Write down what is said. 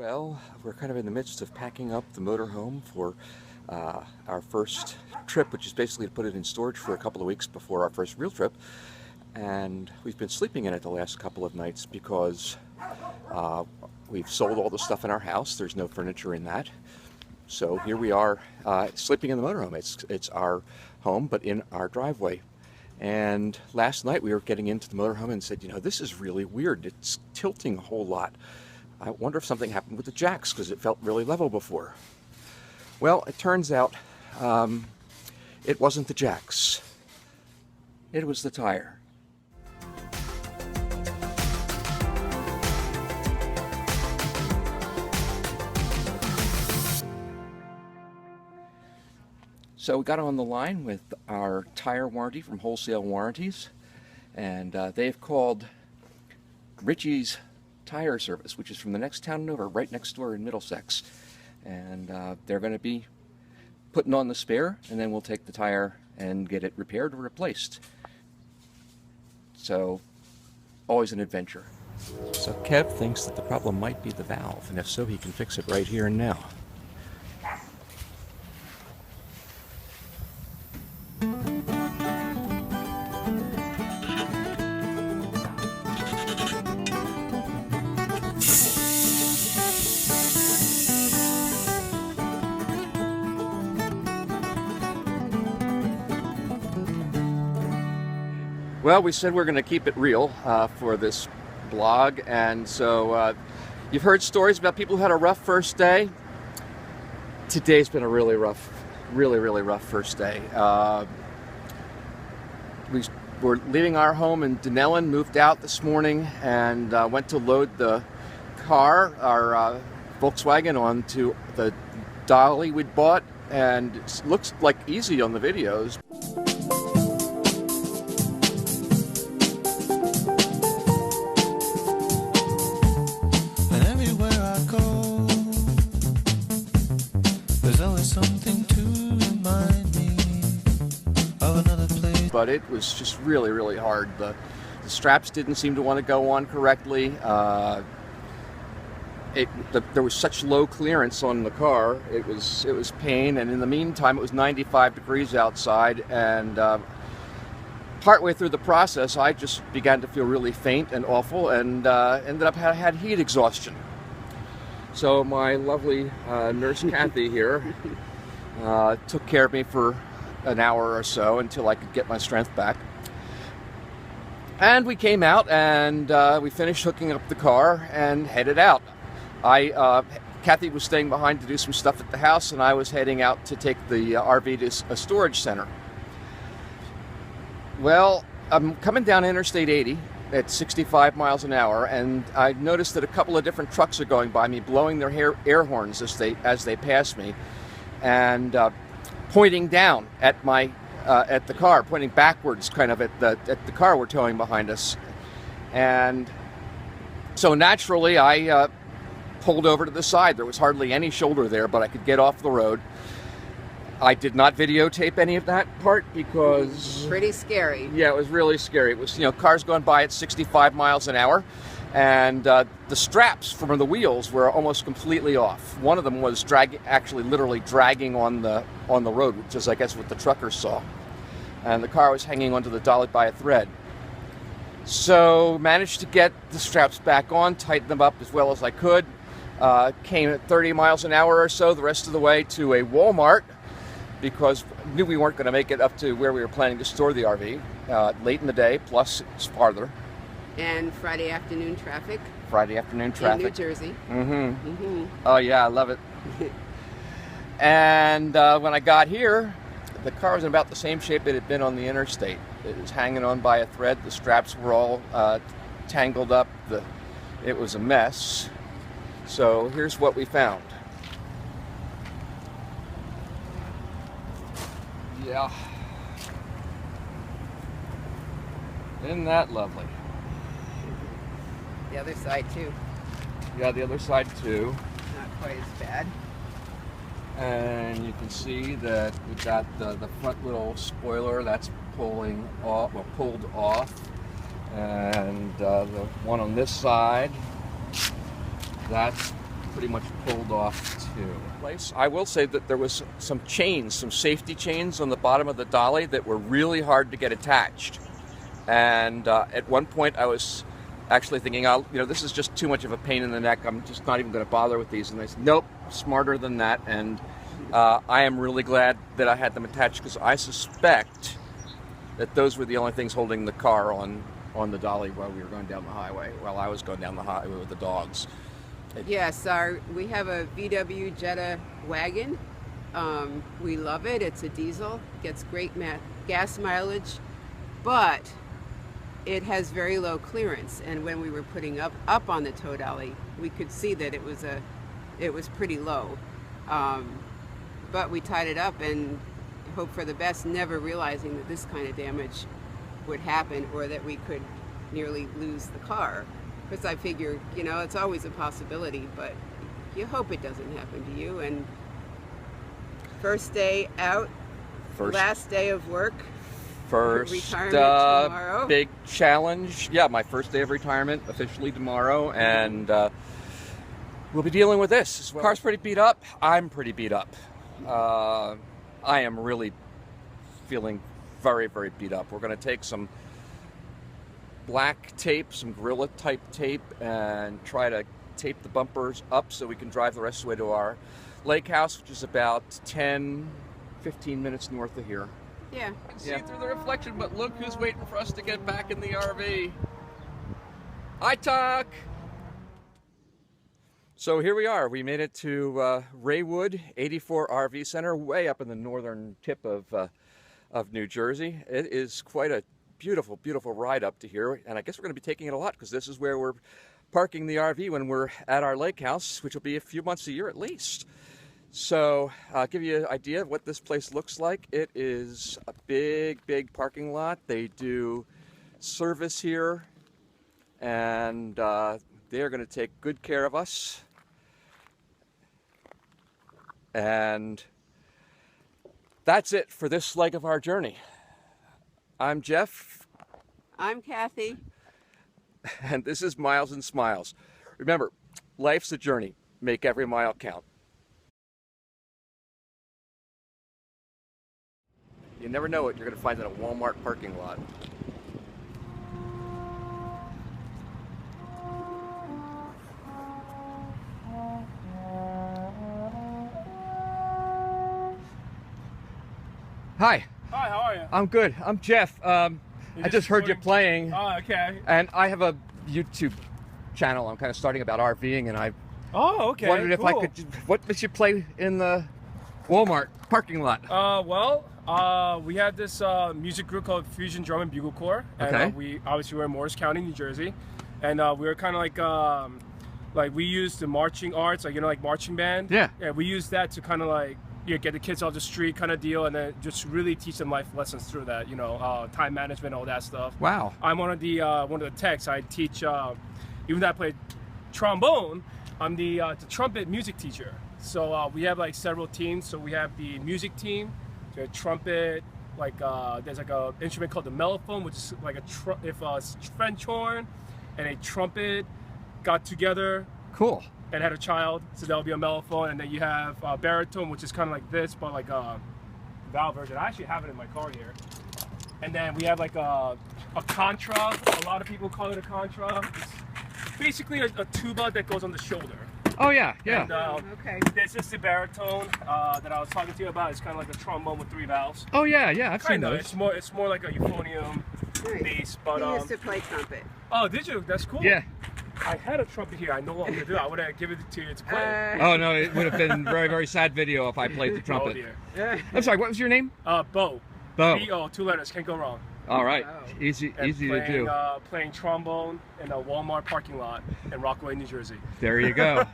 Well, we're kind of in the midst of packing up the motorhome for our first trip, which is basically to put it in storage for a couple of weeks before our first real trip. And we've been sleeping in it the last couple of nights because we've sold all the stuff in our house. There's no furniture in that. So here we are sleeping in the motorhome. It's our home, but in our driveway. And last night we were getting into the motorhome and said, you know, this is really weird. It's tilting a whole lot. I wonder if something happened with the jacks because it felt really level before. Well, it turns out it wasn't the jacks. It was the tire. So we got on the line with our tire warranty from Wholesale Warranties, and they've called Richie's Tire Service, which is from the next town over, right next door in Middlesex. And they're going to be putting on the spare, and then we'll take the tire and get it repaired or replaced. So, always an adventure. So Kev thinks that the problem might be the valve, and if so, he can fix it right here and now. Well, we said we're going to keep it real for this blog, and so you've heard stories about people who had a rough first day. Today's been a really rough first day. We were leaving our home in Dunellen, moved out this morning, and went to load the car, our Volkswagen, onto the dolly we'd bought, and it looks like easy on the videos. But it was just really hard. The straps didn't seem to want to go on correctly. There was such low clearance on the car. It was pain, and in the meantime, it was 95 degrees outside. And partway through the process, I just began to feel really faint and awful, and ended up had heat exhaustion. So my lovely nurse Kathy here took care of me for an hour or so until I could get my strength back. And we came out and we finished hooking up the car and headed out. Kathy was staying behind to do some stuff at the house, and I was heading out to take the RV to a storage center. Well, I'm coming down Interstate 80 at 65 miles an hour, and I noticed that a couple of different trucks are going by me, blowing their air horns as they pass me, and pointing down at the car, pointing backwards kind of at the car we're towing behind us. And so naturally I pulled over to the side. There was hardly any shoulder there, but I could get off the road. I did not videotape any of that part because... Pretty scary. Yeah, it was really scary. It was, cars going by at 65 miles an hour. And the straps from the wheels were almost completely off. One of them was literally dragging on the road, which is, I guess, what the truckers saw. And the car was hanging onto the dolly by a thread. So managed to get the straps back on, tighten them up as well as I could. Came at 30 miles an hour or so the rest of the way to a Walmart because I knew we weren't going to make it up to where we were planning to store the RV late in the day, plus it's farther. And Friday afternoon traffic. In New Jersey. Oh yeah, I love it. And when I got here, the car was in about the same shape it had been on the interstate. It was hanging on by a thread. The straps were all tangled up. It was a mess. So here's what we found. Yeah. Isn't that lovely? The other side too. Yeah, the other side too. Not quite as bad. And you can see that we've got the front little spoiler that's pulled off, and the one on this side, that's pretty much pulled off too. I will say that there was some chains, some safety chains on the bottom of the dolly that were really hard to get attached. And at one point I was actually thinking, this is just too much of a pain in the neck. I'm just not even going to bother with these. And they said, nope, smarter than that. And I am really glad that I had them attached, because I suspect that those were the only things holding the car on the dolly while we were going down the highway, while I was going down the highway with the dogs. Yes, we have a VW Jetta wagon. We love it. It's a diesel, gets great gas mileage, but it has very low clearance. And when we were putting up on the tow dolly, we could see that it was pretty low. But we tied it up and hope for the best, never realizing that this kind of damage would happen, or that we could nearly lose the car. Because I figure, it's always a possibility, but you hope it doesn't happen to you. And first day out, last day of work, retirement tomorrow. Big challenge. Yeah, my first day of retirement officially tomorrow, and we'll be dealing with this as well. Car's pretty beat up. I'm pretty beat up. I am really feeling very, very beat up. We're going to take some black tape, some Gorilla type tape, and try to tape the bumpers up so we can drive the rest of the way to our lake house, which is about 10-15 minutes north of here. Yeah. You can see through the reflection, but look who's waiting for us to get back in the RV. Hi, Tuck! So here we are. We made it to Raywood 84 RV Center, way up in the northern tip of New Jersey. It is quite a beautiful, beautiful ride up to here, and I guess we're going to be taking it a lot, because this is where we're parking the RV when we're at our lake house, which will be a few months a year at least. So I'll give you an idea of what this place looks like. It is a big, big parking lot. They do service here, and they're going to take good care of us. And that's it for this leg of our journey. I'm Jeff. I'm Kathy. And this is Miles and Smiles. Remember, life's a journey. Make every mile count. You never know what you're going to find in a Walmart parking lot. Hi. Hi, how are you? I'm good. I'm Jeff. I just heard you playing. Oh, okay. And I have a YouTube channel I'm kind of starting about RVing, and I wondered if I could. What did you play in the Walmart parking lot? We had this music group called Fusion Drum and Bugle Corps, and we obviously were in Morris County, New Jersey, and we were kind of like we used the marching arts, like marching band. Yeah. And we used that to kind of get the kids off the street kind of deal, and then just really teach them life lessons through that. Time management, all that stuff. Wow. I'm one of the techs. I teach. Even though I play trombone, I'm the trumpet music teacher. So we have several teams. So we have the music team, the trumpet. There's a instrument called the mellophone, which is if a French horn and a trumpet got together. Cool. And had a child, so that'll be a mellophone. And then you have baritone, which is kind of like this, but like a valve version. I actually have it in my car here. And then we have a contra. A lot of people call it a contra. It's basically a tuba that goes on the shoulder. Oh yeah, yeah. And, Okay. This is the baritone that I was talking to you about. It's kind of like a trombone with 3 valves. Oh yeah, yeah. I've seen those. It's more like a euphonium bass. But He used to play trumpet. Oh, did you? That's cool. Yeah. I had a trumpet here. I no longer do. I would have given it to you to play. Oh no, it would have been very, very sad video if I played the trumpet. Oh dear. I'm sorry. What was your name? Bo. Bo. B-O, 2 letters. Can't go wrong. All right. Wow. Easy to do. Playing trombone in a Walmart parking lot in Rockaway, New Jersey. There you go.